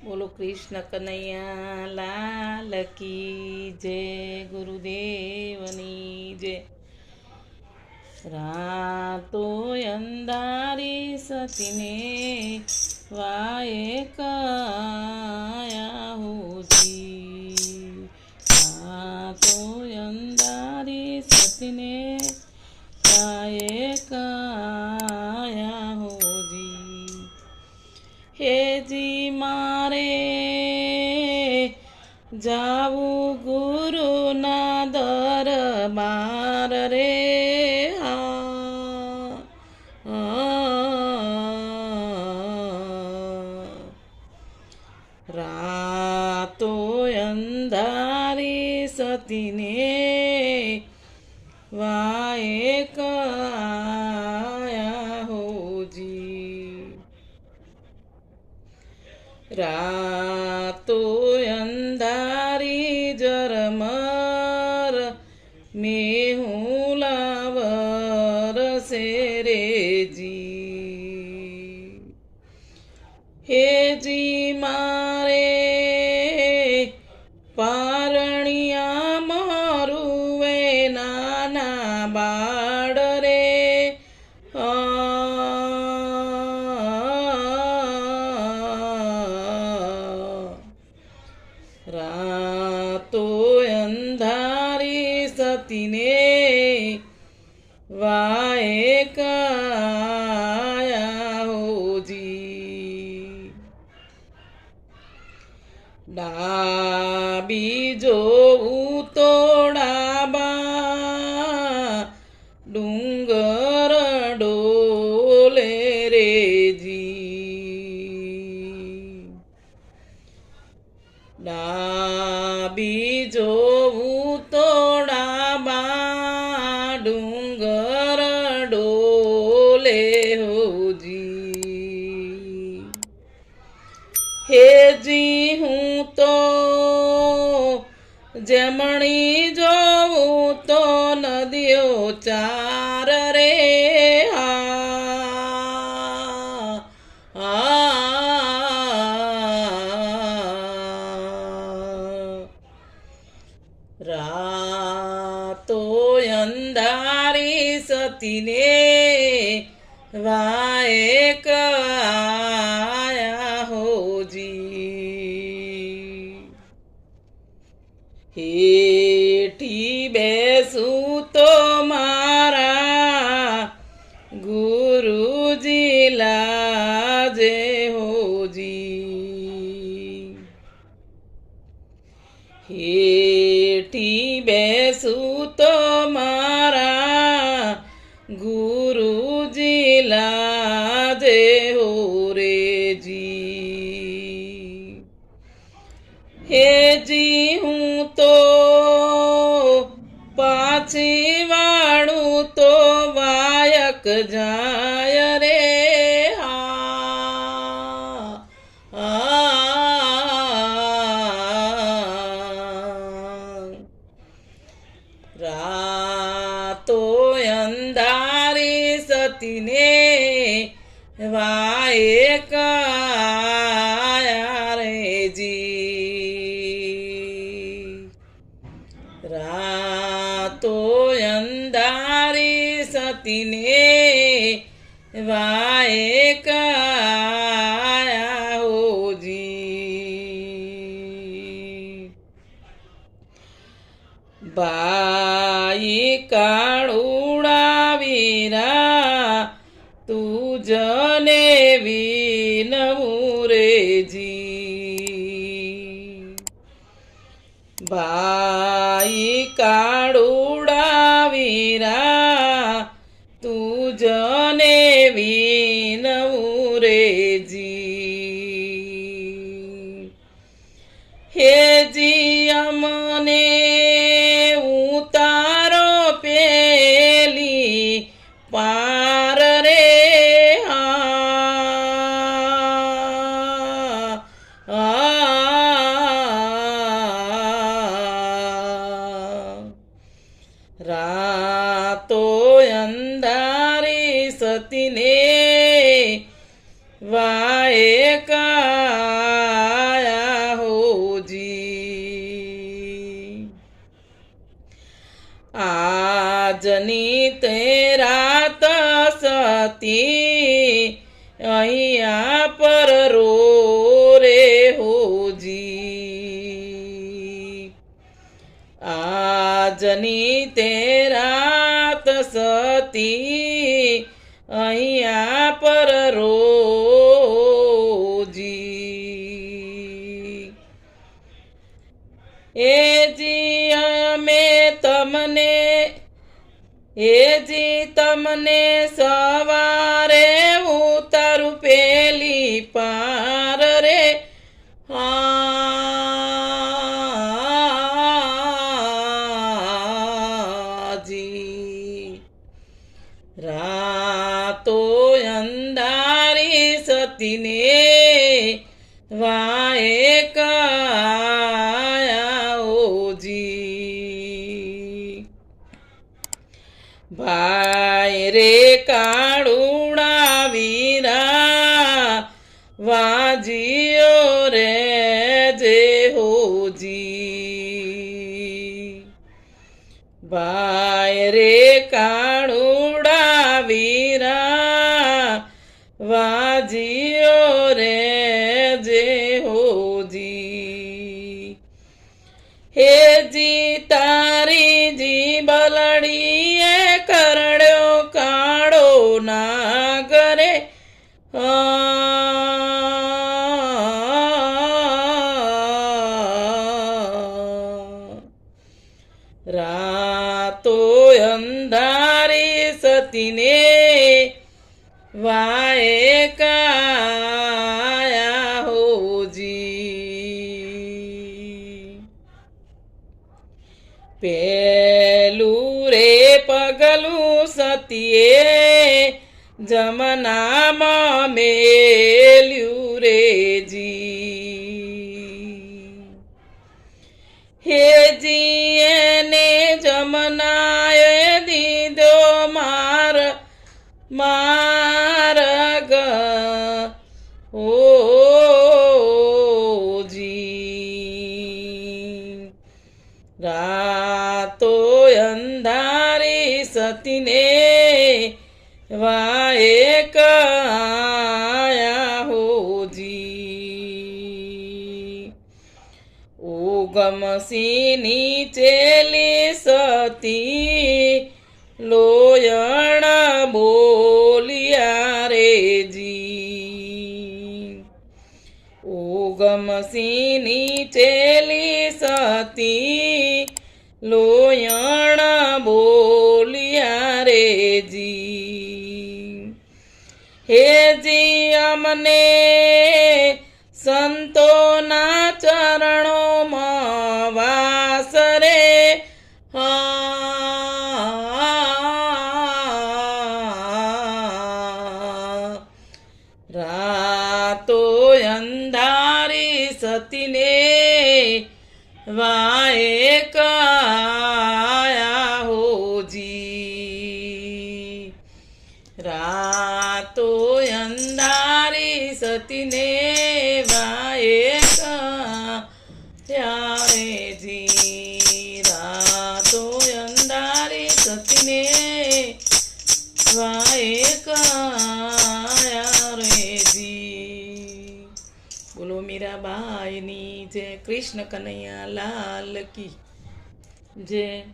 બોલો કૃષ્ણ કનૈયા લાલ કી જય, ગુરુદેવની જય. રાતો અંધારી સતીને વાયે કયા હોજી. રાતો અંધારી સતીને વાયે કયા હોજી. હેજી મારે જાવું ગુરુના દરબાર રે. રાતો અંધારી સતીને વાયે કયા હોજી. રાતો અંધારી જરમર મેહુલાવર સેરેજી. હેજી મારે પારણિયા મારુવે નાના બાળ રે. રાતો અંધારી સતીને વાયે કયા હોજી. ડાબી જોવું તો ડાબા ડુંગર ડોલે રેજી. ડાબી જોવું તો ડાબા ડુંગર ડોલે હોજી. હેજી હું તો જમણી જોવું તો નદીઓ ચાર રે. રાતો અંધારી સતીને વાયે કયા હોજી. હેઠી બેસું તો મારા ગુરુજી લાજે હોજી. હેઠી બેસું તો મારા ગુરુજી લાજે હો રેજી. હેજી હું તો પાછી વાળું તો વાયક જાય રે. રાતો અંધારી સતીને વાયે કયા રેજી. રાતો અંધારી સતીને વાયે કયા હોજી. ભાઈ કાળુડા વીરા તું જને વિનવું રેજી. ભાઈ કાળુડા વીરા તું જને વિનવું રેજી. હેજી અમને ઉતારો પેલી પાર રે. રાતો આજની તે રાત સતી અહીંયા પર રો રે હોજી આજની તે રાત સતી અહીંયા પર રોજી એજી અમે તમને એજી તમને સવારે ઉતારું પેલી પાર રે હાજી રાતો અંધારી સતીને વાએ કાયા ઓજી ભાઈ રે કાળુડા વીરા વાજીઓ રે જે હોજી ભાઈ રે કાળુડા વીરા વાજીઓ રે જે હોજી હેજી તારી જી બલડીએ કરડ્યો કાળો નાગરે રાતો અંધારી સતીને વાએ કાયા હોજી પેલું રે પગલું સતીએ જમનામાં મેલ્યું રેજી હેજી એને જમનાએ દીધો માર્ગ ઓજી રાતો અંધારી સતીને વાએ કાયા હોજી ઉગમસિંહની ચેલી સતી લોયણ બોલિયા રેજી ઉગમસિંહની ચેલી સતી લોયણ બોલિયા રેજી હેજી અમને સંતોના ચરણોમાં વાસ રે રાતો અંધારી સતીને વાએ કાયા હોજી રાતો અંધારી સતીને વાએ કાયા રેજી રાતો અંધારી સતીને વાએ કાયા રેજી બોલો મીરાબાઈની જય કૃષ્ણ કનૈયા લાલ કી જય